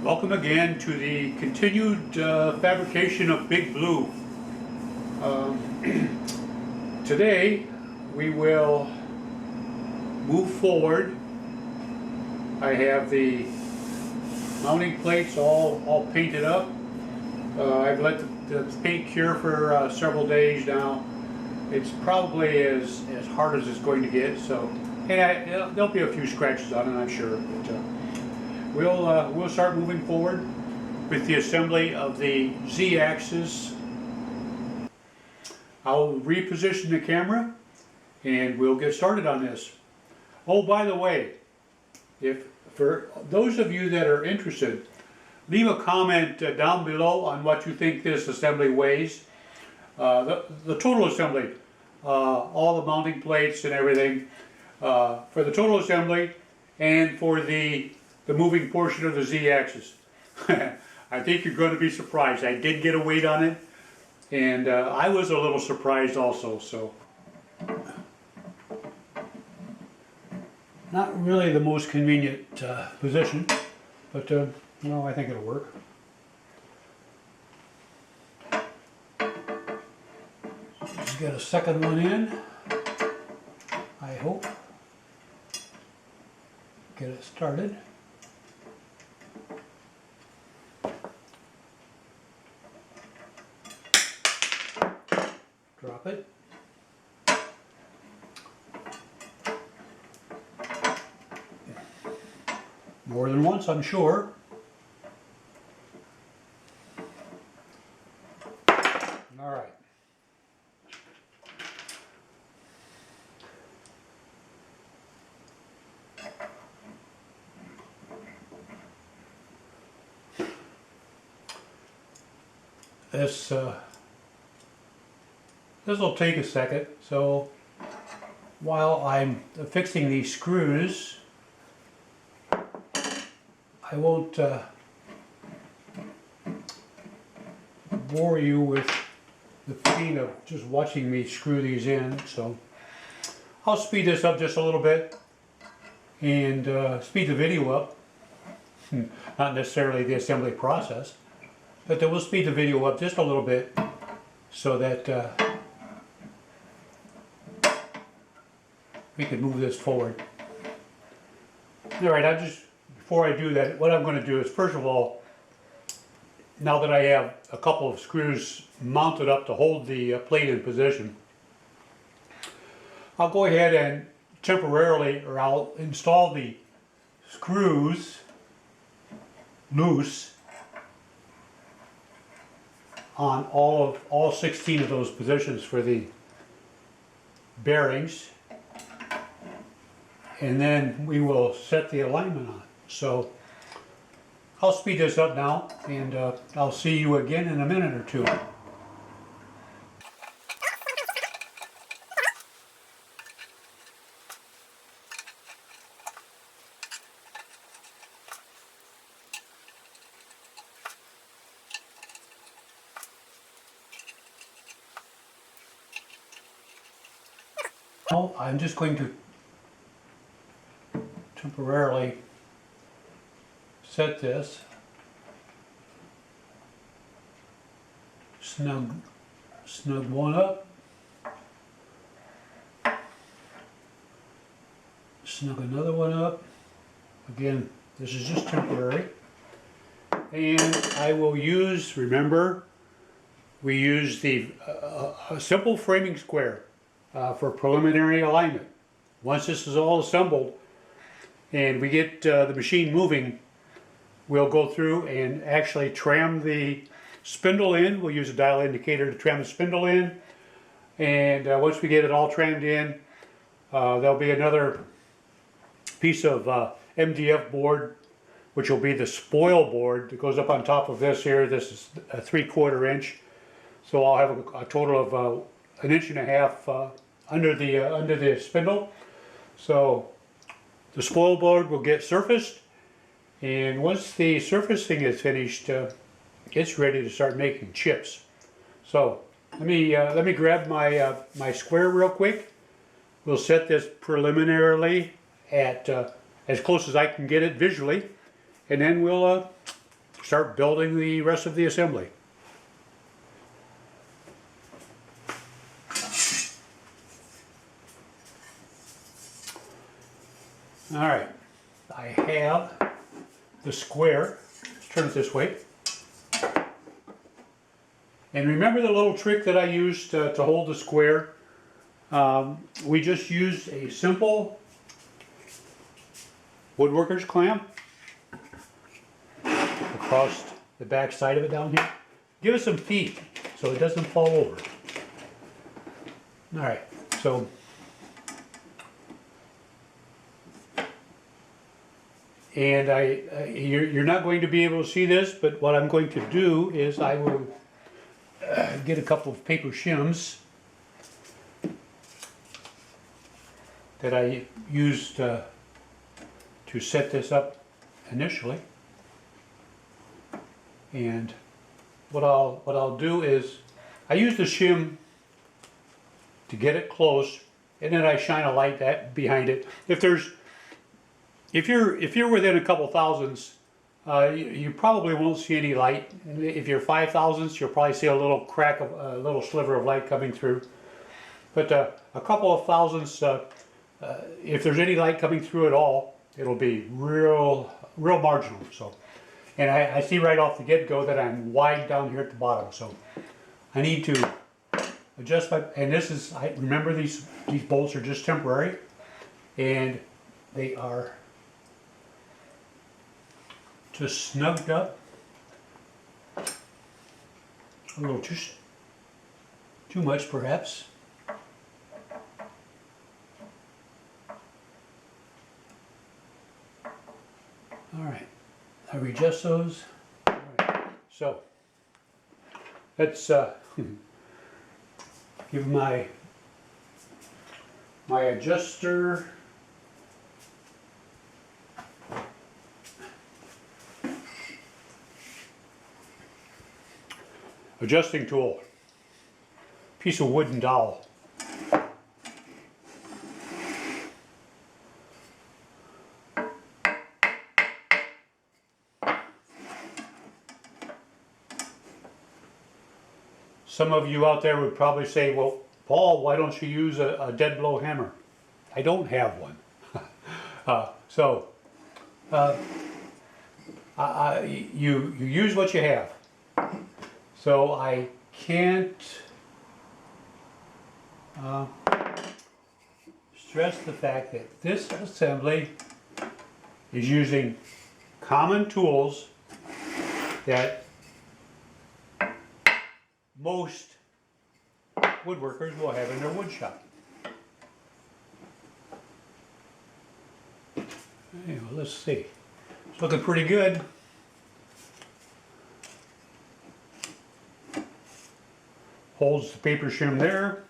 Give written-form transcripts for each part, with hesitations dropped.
Welcome again to the continued fabrication of Big Blue. Today we will move forward. I have the mounting plates all painted up. I've let the paint cure for several days now. It's probably as hard as it's going to get, so and there'll be a few scratches on it, I'm sure. But, we'll start moving forward with the assembly of the Z-axis. I'll reposition the camera and we'll get started on this. Oh, by the way, if for those of you that are interested, leave a comment down below on what you think this assembly weighs. The total assembly, all the mounting plates and everything, for the total assembly and for the moving portion of the Z-axis. I think you're going to be surprised. I did get a weight on it, and I was a little surprised also. So, not really the most convenient position, but well, I think it'll work. Just get a second one in, I hope. Get it started. Drop it. More than once, I'm sure. All right. This will take a second, so while I'm fixing these screws, I won't bore you with the pain of just watching me screw these in. So I'll speed this up just a little bit and speed the video up. Not necessarily the assembly process, but we'll speed the video up just a little bit so that we can move this forward. Alright, before I do that, what I'm going to do is, first of all, now that I have a couple of screws mounted up to hold the plate in position, I'll go ahead and temporarily, or I'll install the screws loose on all 16 of those positions for the bearings, and then we will set the alignment on it. So I'll speed this up now, and I'll see you again in a minute or two. Now I'm just going to temporarily set this, snug one up, snug another one up. Again, this is just temporary, and I will use, remember, we use the a simple framing square for preliminary alignment. Once this is all assembled and we get the machine moving, we'll go through and actually tram the spindle in. We'll use a dial indicator to tram the spindle in, and once we get it all trammed in, there'll be another piece of MDF board, which will be the spoil board that goes up on top of this here. This is a 3/4 inch, so I'll have a total of 1.5 inches under the spindle. So the spoil board will get surfaced, and once the surfacing is finished, it's ready to start making chips. So let me grab my square real quick. We'll set this preliminarily at as close as I can get it visually, and then we'll start building the rest of the assembly. Alright, I have the square. Let's turn it this way. And remember the little trick that I used to hold the square? We just used a simple woodworker's clamp across the back side of it down here. Give it some feet so it doesn't fall over. Alright, so and you're not going to be able to see this, but what I'm going to do is I will get a couple of paper shims that I used to set this up initially. And what I'll do is I use the shim to get it close, and then I shine a light behind it. If you're within a couple thousandths, you probably won't see any light. If you're 5 thousandths, you'll probably see a little crack of a little sliver of light coming through. But a couple of thousandths, if there's any light coming through at all, it'll be real marginal. So, and I see right off the get-go that I'm wide down here at the bottom. So I need to adjust my, and this is, remember these bolts are just temporary, and they are just snugged up a little too much perhaps. All right, I readjust those. All right. So let's give my adjuster adjusting tool, piece of wooden dowel. Some of you out there would probably say, well, Paul, why don't you use a dead blow hammer? I don't have one. You use what you have. So I can't stress the fact that this assembly is using common tools that most woodworkers will have in their wood shop. Anyway, let's see. It's looking pretty good. Holds the paper shim there.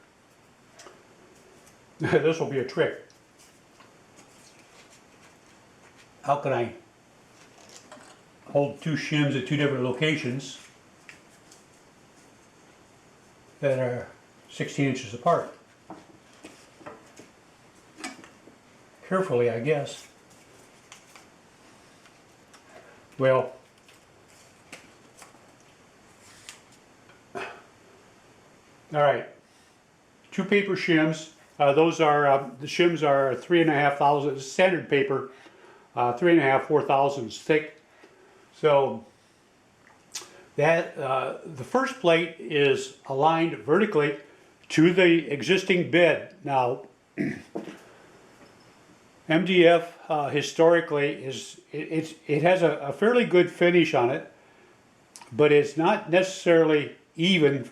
This will be a trick. How can I hold two shims at two different locations that are 16 inches apart? Carefully, I guess. Well, all right, two paper shims. Those are, the shims are 3.5 thousandths, standard paper, 3.5, 4 thousandths thick. So that, the first plate is aligned vertically to the existing bed. Now, MDF historically it has a fairly good finish on it, but it's not necessarily even,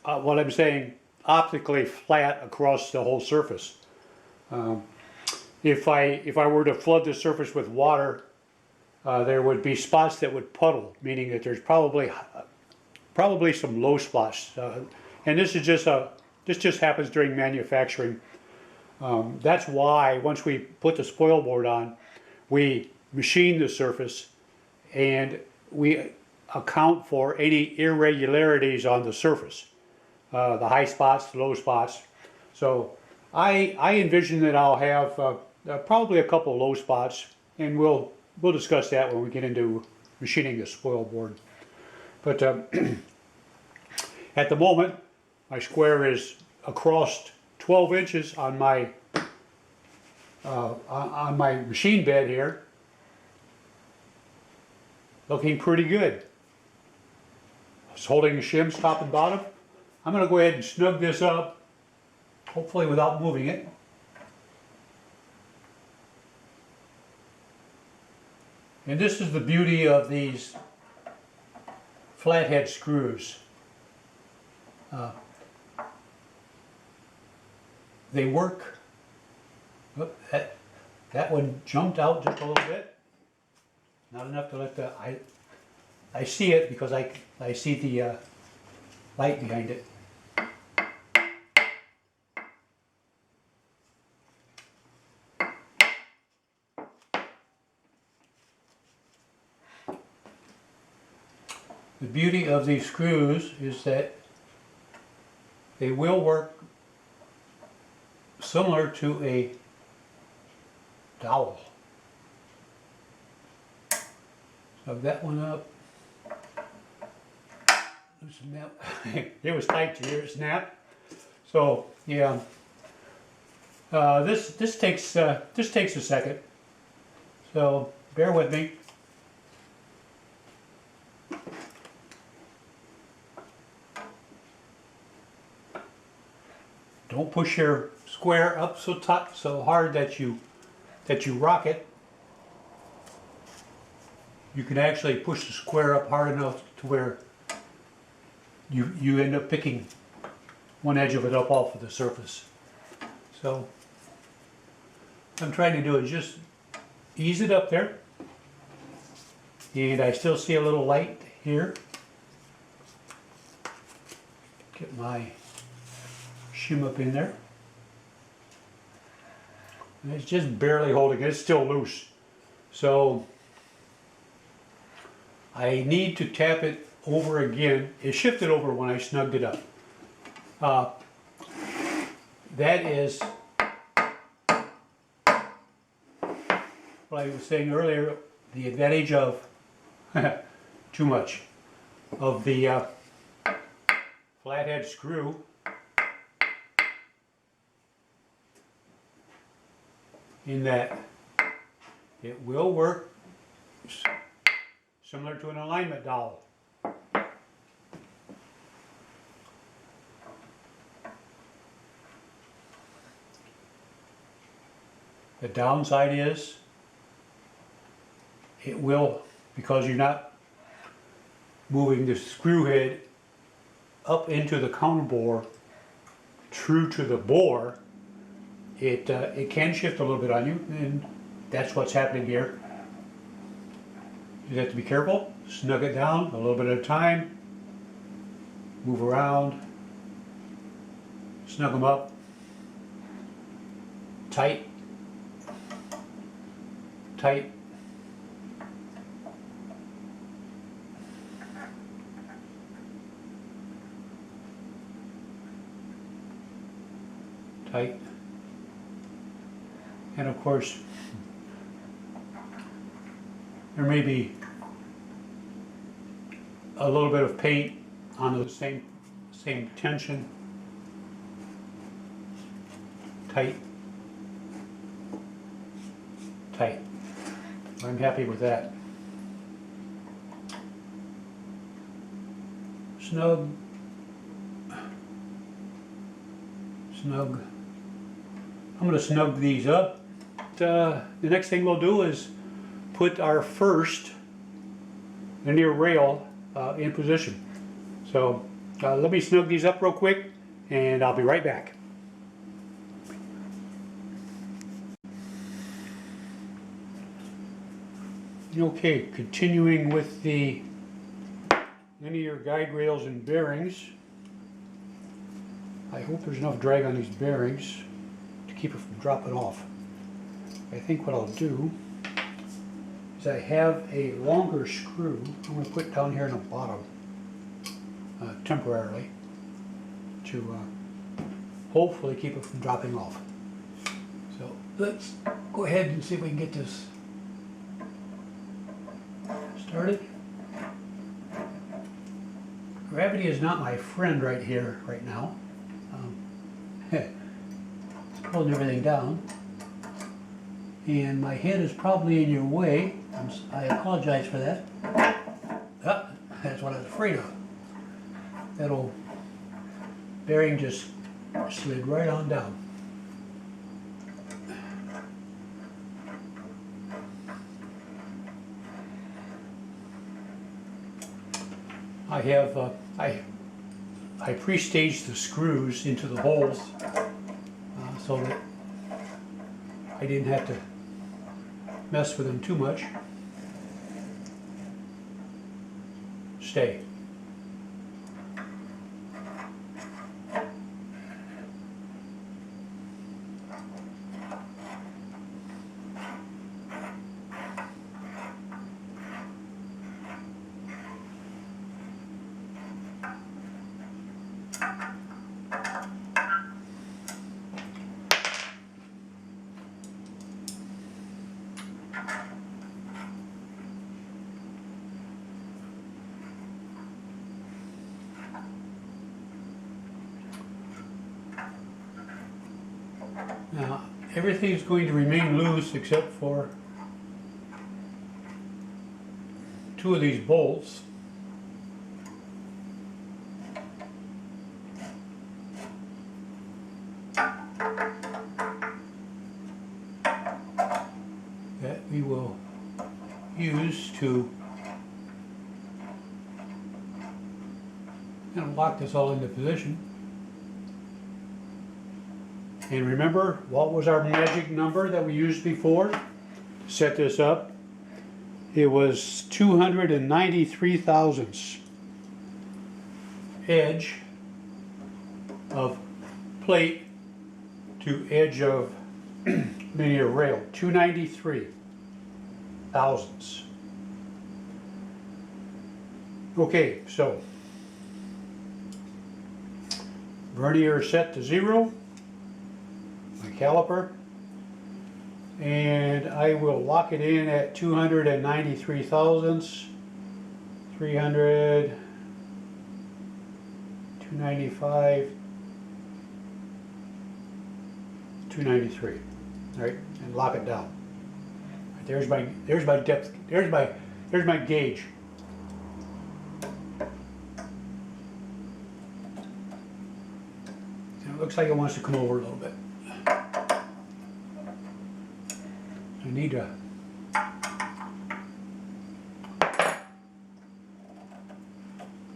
what I'm saying, optically flat across the whole surface. If I were to flood the surface with water, there would be spots that would puddle, meaning that there's probably some low spots. And this just happens during manufacturing. That's why once we put the spoil board on, we machine the surface and we account for any irregularities on the surface, the high spots, the low spots. So I envision that I'll have probably a couple of low spots, and we'll discuss that when we get into machining a spoil board. But at the moment, my square is across 12 inches on my machine bed here. Looking pretty good. It's holding the shims top and bottom. I'm going to go ahead and snug this up, hopefully without moving it. And this is the beauty of these flathead screws. They work. Oh, that one jumped out just a little bit. Not enough to let the I see it because I see the light behind it. The beauty of these screws is that they will work similar to a dowel. Snug that one up. Loosen that. It was tight to hear it snap. So yeah, this takes a second. So bear with me. Don't push your square up so hard that you rock it. You can actually push the square up hard enough to where you end up picking one edge of it up off of the surface. So I'm trying to do is just ease it up there, and I still see a little light here. Get my shim up in there. And it's just barely holding it. It's still loose. So I need to tap it over again. It shifted over when I snugged it up. That is what I was saying earlier, the advantage of too much of the flathead screw. In that it will work similar to an alignment dowel. The downside is it will, because you're not moving the screw head up into the counter bore true to the bore, it can shift a little bit on you, and that's what's happening here. You have to be careful, snug it down a little bit at a time, move around, snug them up, tight, tight, tight. And of course, there may be a little bit of paint on the same tension. Tight, tight. I'm happy with that. Snug, snug. I'm going to snug these up. The next thing we'll do is put our first linear rail in position. So let me snug these up real quick, and I'll be right back. Okay, continuing with the linear guide rails and bearings. I hope there's enough drag on these bearings to keep it from dropping off. I think what I'll do is I have a longer screw I'm going to put down here in the bottom temporarily to hopefully keep it from dropping off. So let's go ahead and see if we can get this started. Gravity is not my friend right here, right now. It's pulling everything down. And my head is probably in your way. I apologize for that. Ah, that's what I was afraid of. That old bearing just slid right on down. I have I pre-staged the screws into the holes so that I didn't have to mess with them too much. Stay. Now, everything is going to remain loose except for two of these bolts. That we will use to kind of lock this all into position. And remember, what was our magic number that we used before to set this up? It was 293 thousandths edge of plate to edge of linear rail. 293 thousandths. Okay, so vernier set to 0. Caliper, and I will lock it in at 293 thousandths, 300, 295, 293. All right, and lock it down. There's my depth. There's my gauge. And it looks like it wants to come over a little bit. I need to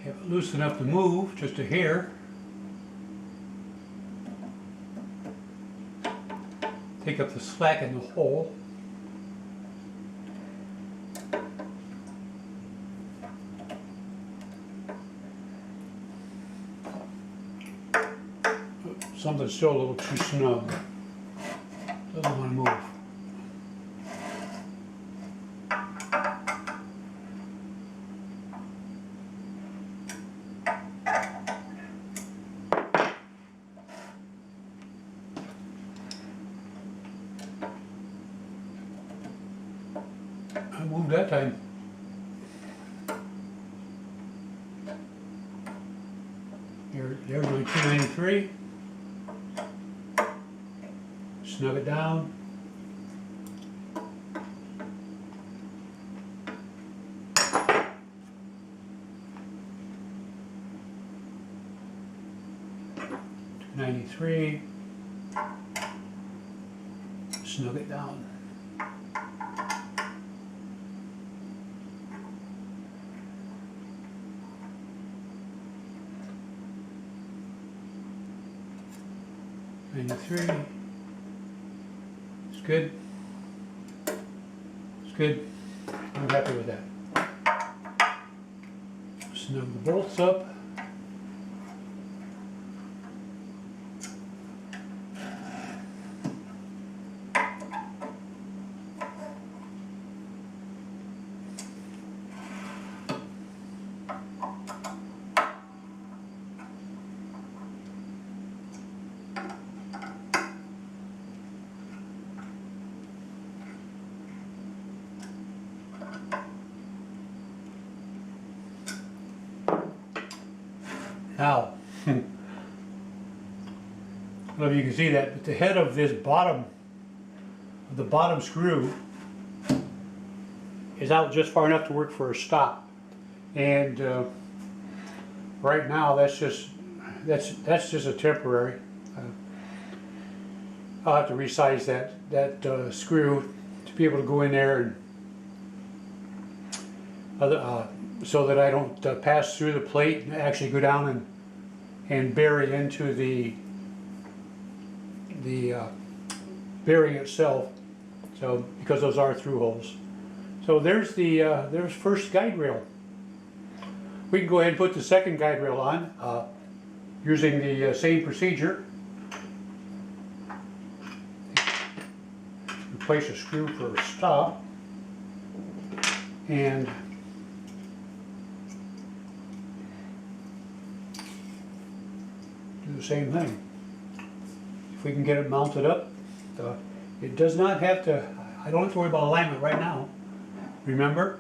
have it loose enough to move, just a hair. Take up the slack in the hole. Something's still a little too snug. Doesn't want to move. I moved that time. There's my 293. Snug it down. $93. Snug it down. $93. It's good. It's good. I'm happy with that. Snug the bolts up. Now, I don't know if you can see that, but the head of this bottom, the bottom screw is out just far enough to work for a stop. And right now that's just a temporary. I'll have to resize that screw to be able to go in there and so that I don't pass through the plate and actually go down and bury into the bearing itself. So because those are through holes. So there's there's first guide rail. We can go ahead and put the second guide rail on using the same procedure. Replace a screw for a stop and do the same thing. If we can get it mounted up, it does not have to, I don't have to worry about alignment right now. Remember,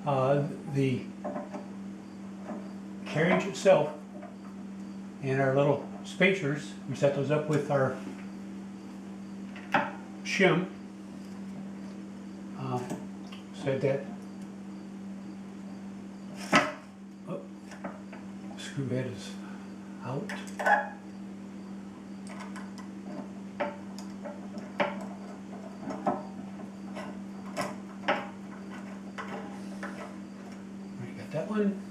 the carriage itself and our little spacers, we set those up with our shim. Said that screw head is out. Got that one.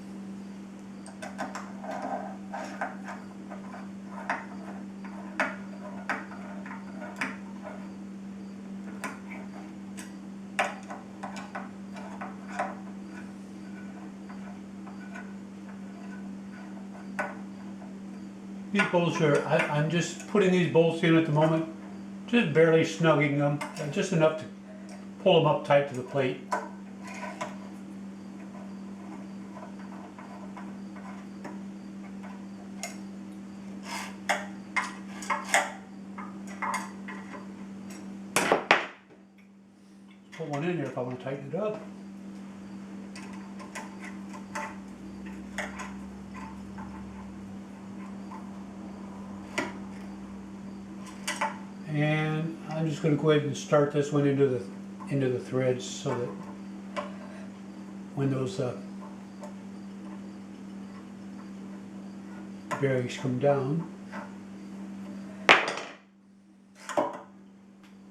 These bolts are, I'm just putting these bolts in at the moment, just barely snugging them, just enough to pull them up tight to the plate. Put one in there if I want to tighten it up. And I'm just going to go ahead and start this one into the threads so that when those bearings come down,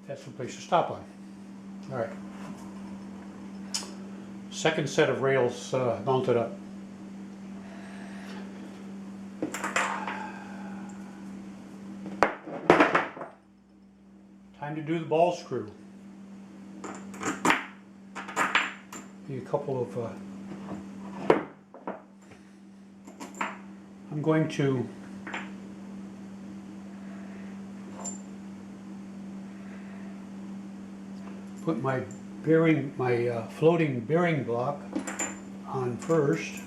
that's the place to stop on. All right. Second set of rails mounted up. Time to do the ball screw. Need a couple of. I'm going to put my bearing, my floating bearing block on first.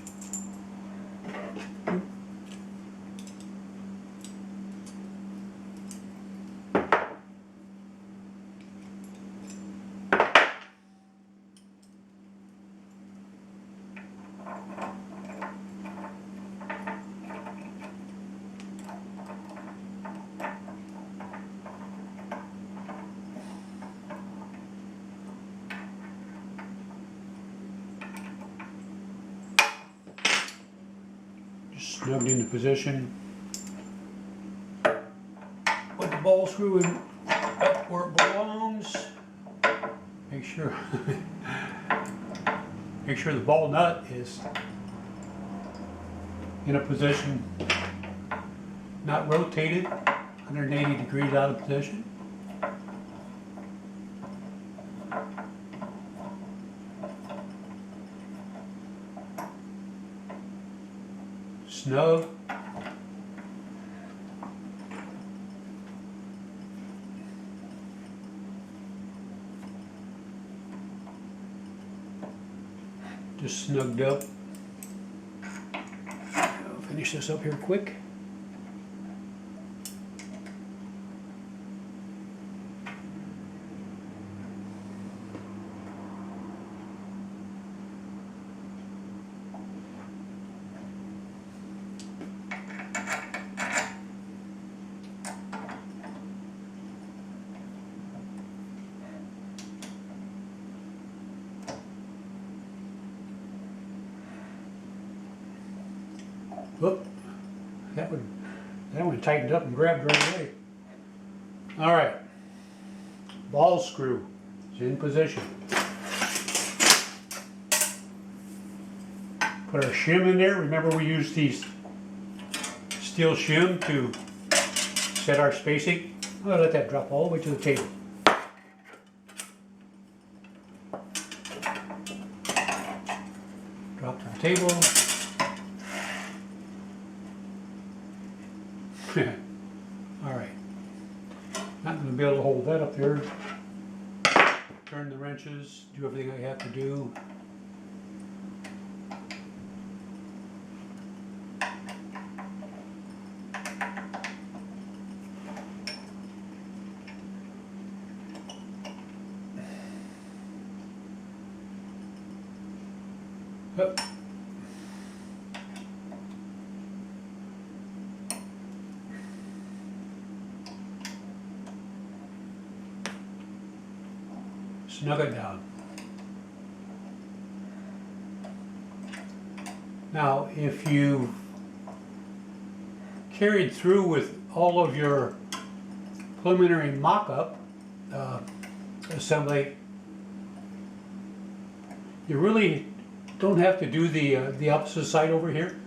Snugged into position. Put the ball screw in up where it belongs. Make sure the ball nut is in a position, not rotated 180 degrees out of position. Snug. Just snugged up. I'll finish this up here quick. Whoop. That one tightened up and grabbed right away. All right. Ball screw is in position. Put our shim in there. Remember, we use these steel shim to set our spacing. I'm going to let that drop all the way to the table. Drop to the table. All right. Not going to be able to hold that up there. Turn the wrenches, do everything I have to do. Up. Snug it down. Now, if you carried through with all of your preliminary mock-up assembly, you really don't have to do the opposite side over here.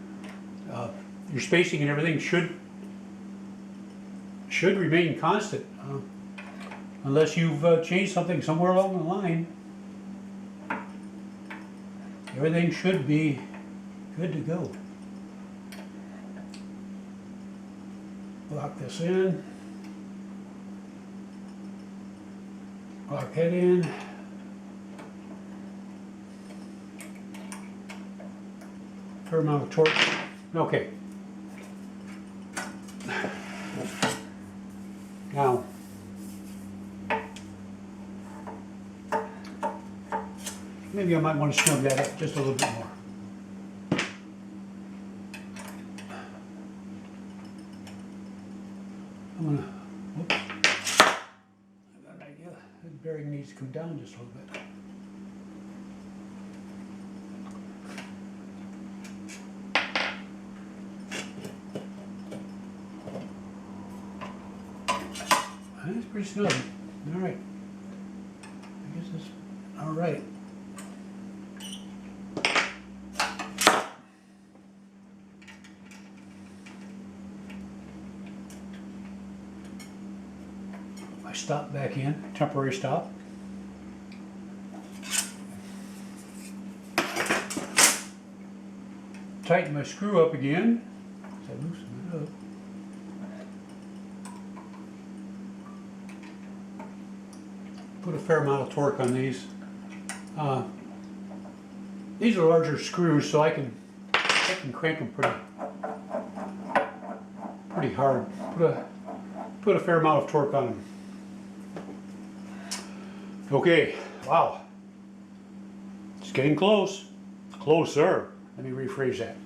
Your spacing and everything should remain constant. Unless you've changed something somewhere along the line, everything should be good to go. Lock this in. Lock that in. Fair amount of torque. Okay. Now, maybe I might want to snug that up just a little bit more. I'm gonna, whoops. I've got an idea. The bearing needs to come down just a little bit. That's pretty snug. All right. I guess that's all right. I stop back in, temporary stop. Tighten my screw up again. So I loosen it up. Put a fair amount of torque on these. These are larger screws, so I can crank them pretty hard. Put a fair amount of torque on them. Okay, wow. It's getting close. Closer. Let me rephrase that.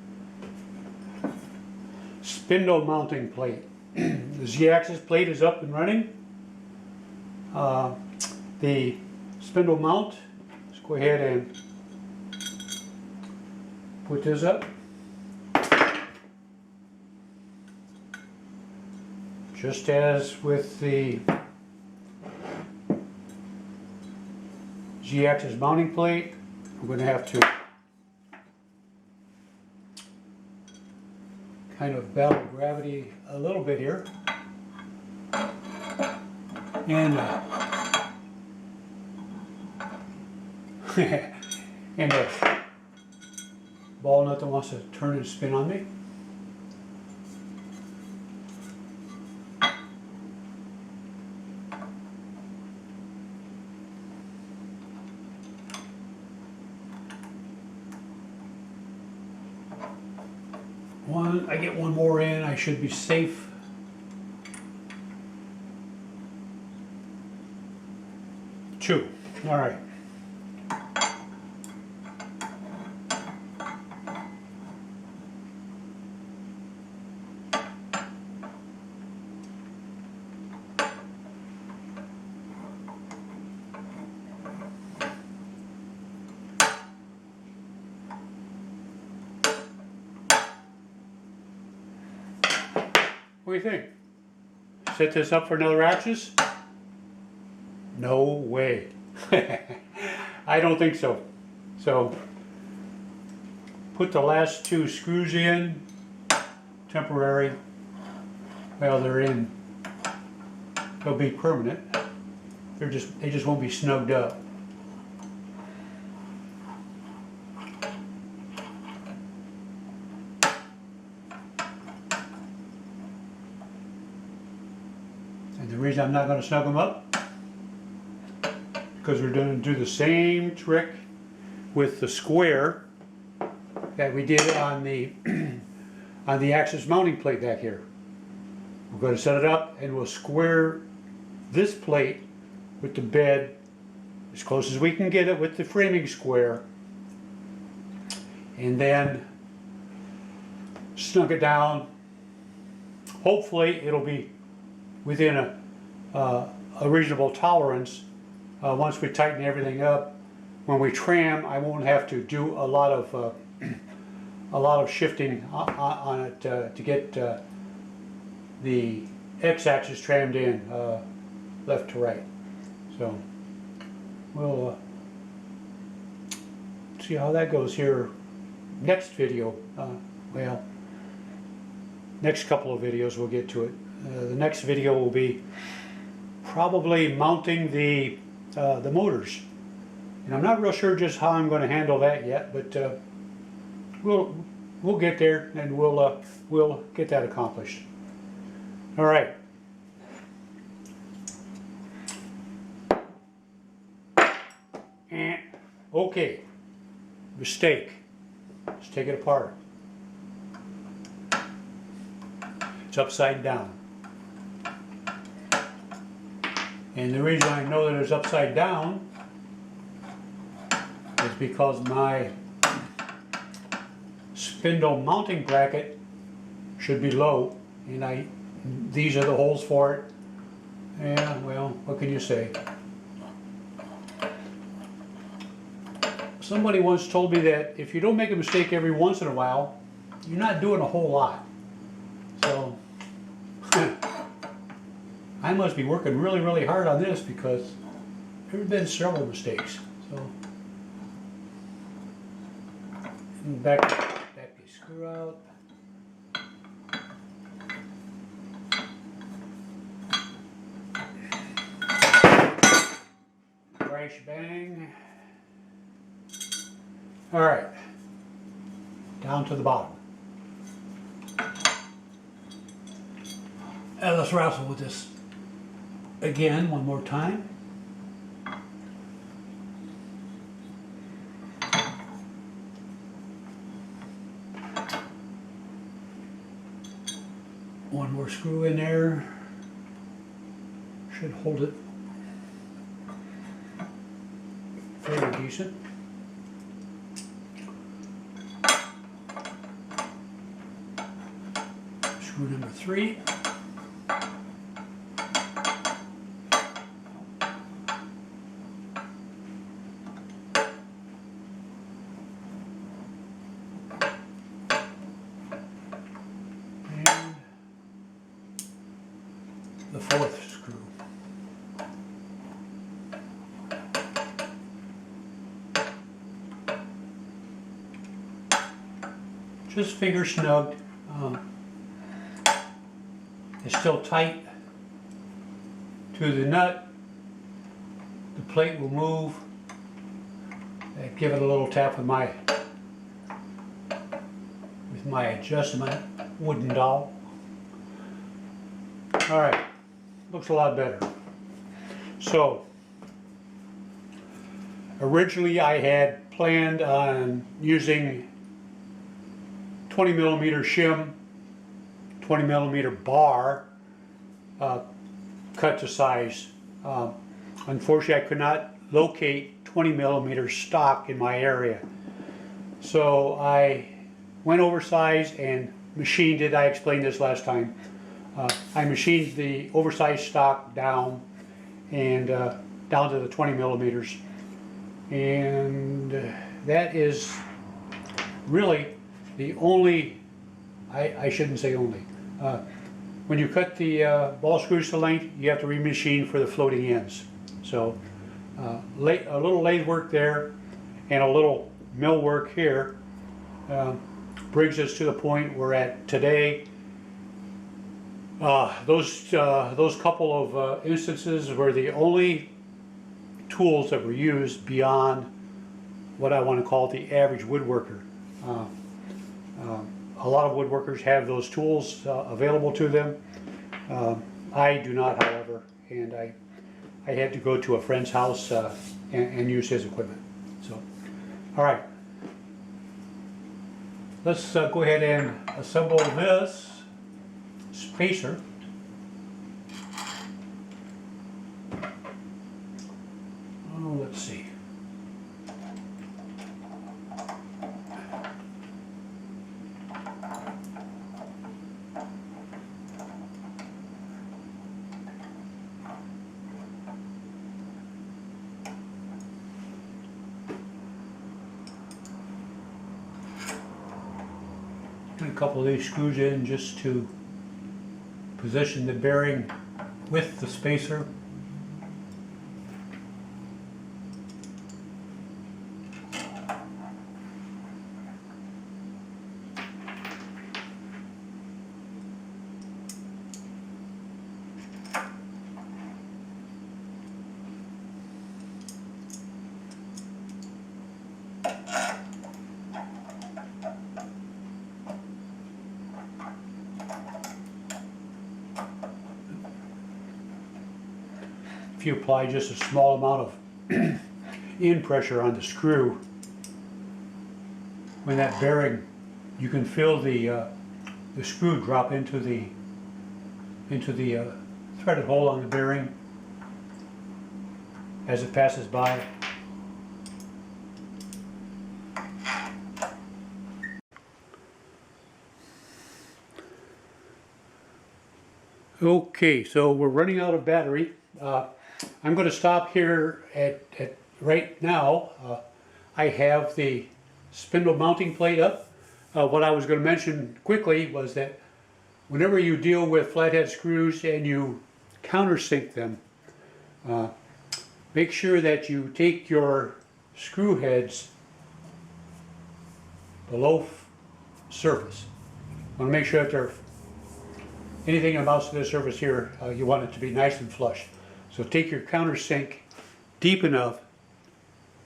Spindle mounting plate. The Z-axis plate is up and running. The spindle mount, let's go ahead and put this up. Just as with the Z-axis mounting plate, I'm going to have to kind of battle gravity a little bit here. And and a ball nut that wants to turn and spin on me. I get one more in, I should be safe. Two. All right. we think? Set this up for another axis? No way. I don't think so. So put the last 2 screws in, temporary. Well, they're in. They'll be permanent. They just won't be snugged up. And the reason I'm not going to snug them up, because we're going to do the same trick with the square that we did on the on the axis mounting plate back here. We're going to set it up and we'll square this plate with the bed as close as we can get it with the framing square, and then snug it down. Hopefully it'll be within a reasonable tolerance. Once we tighten everything up, when we tram, I won't have to do a lot of shifting on it to get the x-axis trammed in left to right. So we'll see how that goes here next video. Well, next couple of videos we'll get to it. The next video will be probably mounting the motors, and I'm not real sure just how I'm going to handle that yet, but we'll get there and we'll get that accomplished. All right. Okay. Mistake. Let's take it apart. It's upside down. And the reason I know that it's upside down is because my spindle mounting bracket should be low, and these are the holes for it. Yeah, well, what can you say? Somebody once told me that if you don't make a mistake every once in a while, you're not doing a whole lot. So I must be working really, really hard on this, because there have been several mistakes. So back the screw out. Crash bang. All right, down to the bottom. And let's wrestle with this again one more time. One more screw in there. Should hold it fairly decent. Screw number 3. And the 4th screw. Just finger snugged. It's still tight to the nut. The plate will move. Give it a little tap with my adjustment wooden dowel. All right, looks a lot better. So originally I had planned on using 20 millimeter shim, 20 millimeter bar, cut to size. Unfortunately, I could not locate 20 millimeter stock in my area, so I went oversized and machined it. I explained this last time. I machined the oversized stock down and down to the 20 millimeters, and that is really the only, I shouldn't say only, when you cut the ball screws to length, you have to remachine for the floating ends. So a little lathe work there and a little mill work here brings us to the point we're at today. Those couple of instances were the only tools that were used beyond what I want to call the average woodworker. A lot of woodworkers have those tools available to them. I do not, however, and I had to go to a friend's house and use his equipment. So, all right, let's go ahead and assemble this spacer. Oh, let's see. Put a couple of these screws in just to position the bearing with the spacer. If you apply just a small amount of in pressure on the screw, when that bearing, you can feel the screw drop into the threaded hole on the bearing as it passes by. Okay, so we're running out of battery. I'm going to stop here at right now. I have the spindle mounting plate up. What I was going to mention quickly was that whenever you deal with flathead screws and you countersink them, make sure that you take your screw heads below surface. I want to make sure that they're anything that amounts to the surface here, you want it to be nice and flush. So take your countersink deep enough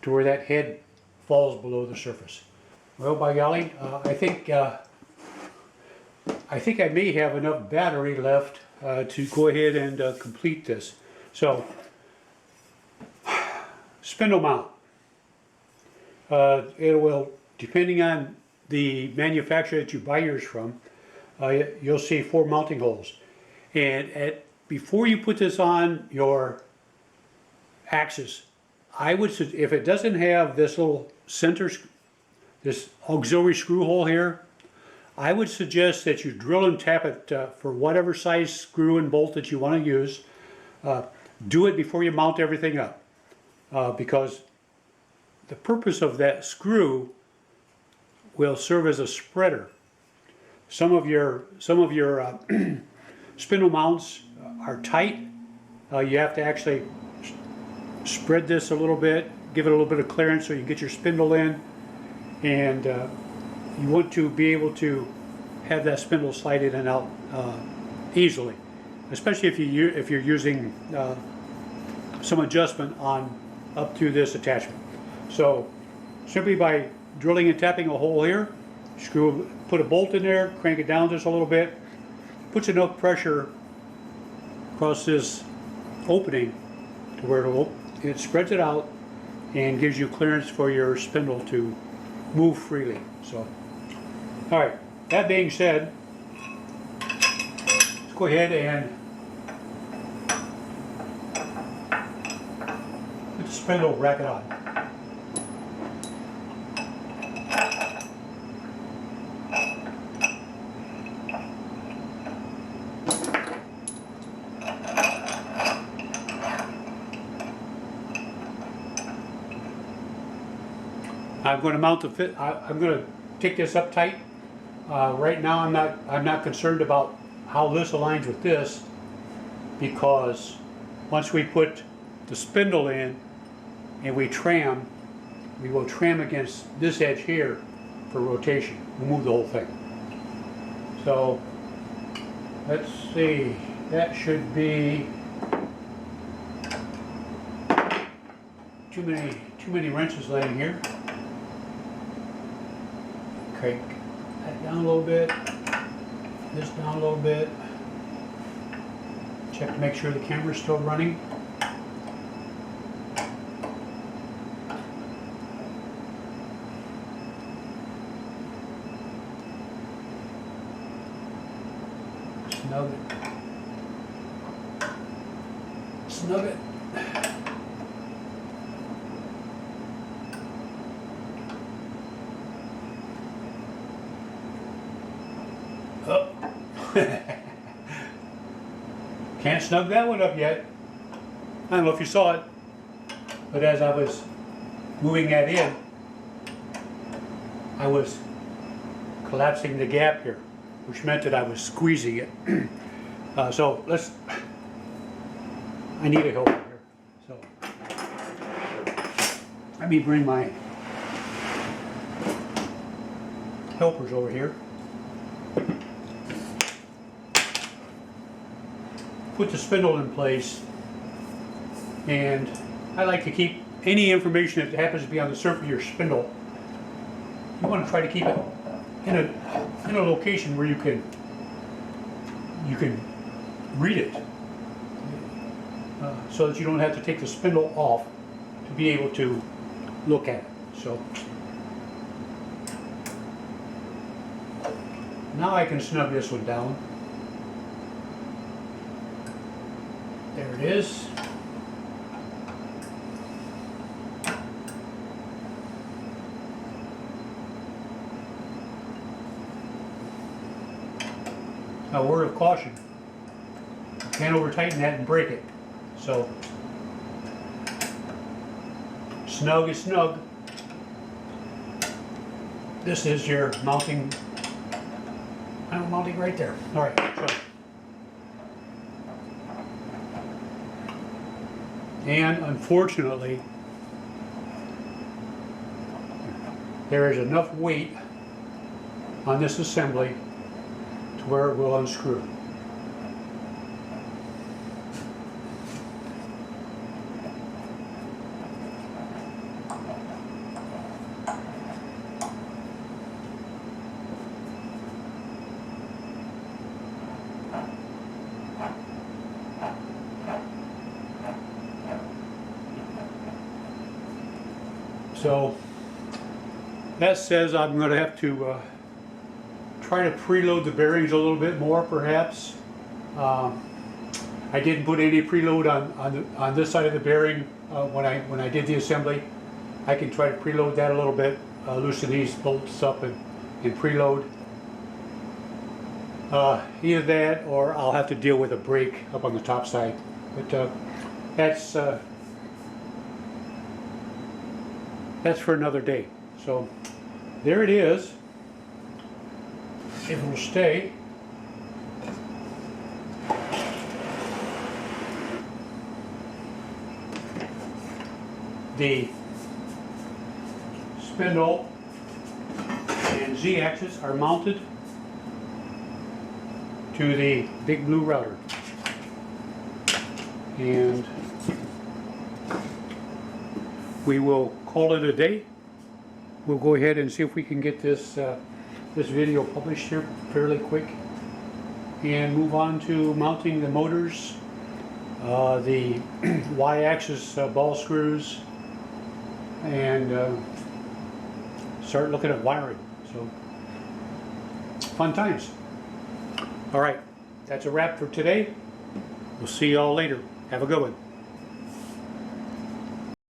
to where that head falls below the surface. Well, by golly, I think I may have enough battery left to go ahead and complete this. So, spindle mount. It will, depending on the manufacturer that you buy yours from, you'll see 4 mounting holes. And before you put this on your axis, I would, if it doesn't have this little center, this auxiliary screw hole here, I would suggest that you drill and tap it for whatever size screw and bolt that you want to use. Do it before you mount everything up, because the purpose of that screw will serve as a spreader. Some of your spindle mounts are tight. You have to actually spread this a little bit, give it a little bit of clearance so you can get your spindle in, and you want to be able to have that spindle slide in and out easily, especially if you're using some adjustment on up to this attachment. So simply by drilling and tapping a hole here, put a bolt in there, crank it down just a little bit, puts enough pressure across this opening to where it spreads it out and gives you clearance for your spindle to move freely. So, all right, that being said, let's go ahead and put the spindle bracket on. I'm going to mount the fit. I'm going to take this up tight. Right now, I'm not concerned about how this aligns with this, because once we put the spindle in and we will tram against this edge here for rotation. We'll move the whole thing. So let's see, that should be too many wrenches laying here. Okay, that down a little bit, this down a little bit. Check to make sure the camera's still running. Snug it. Snug it. Oh. Can't snug that one up yet. I don't know if you saw it, but as I was moving that in, I was collapsing the gap here, which meant that I was squeezing it. So I need a helper here. So let me bring my helpers over here. Put the spindle in place, and I like to keep any information that happens to be on the surface of your spindle. You want to try to keep it in a location where you can read it, so that you don't have to take the spindle off to be able to look at it. So now I can snug this one down. There it is. A word of caution. You can't over tighten that and break it. So snug is snug. This is your mounting. I'm mounting right there. All right. So. And unfortunately, there is enough weight on this assembly to where it will unscrew. So that says I'm going to have to try to preload the bearings a little bit more, perhaps. I didn't put any preload on this side of the bearing when I did the assembly. I can try to preload that a little bit, loosen these bolts up and preload. Either that, or I'll have to deal with a brake up on the top side. But that's for another day. So there it is. It will stay. The spindle and Z-axis are mounted to the big blue router. And we will call it a day. We'll go ahead and see if we can get this video published here fairly quick, and move on to mounting the motors, the Y-axis ball screws, and start looking at wiring. So fun times. All right, that's a wrap for today. We'll see y'all later. Have a good one.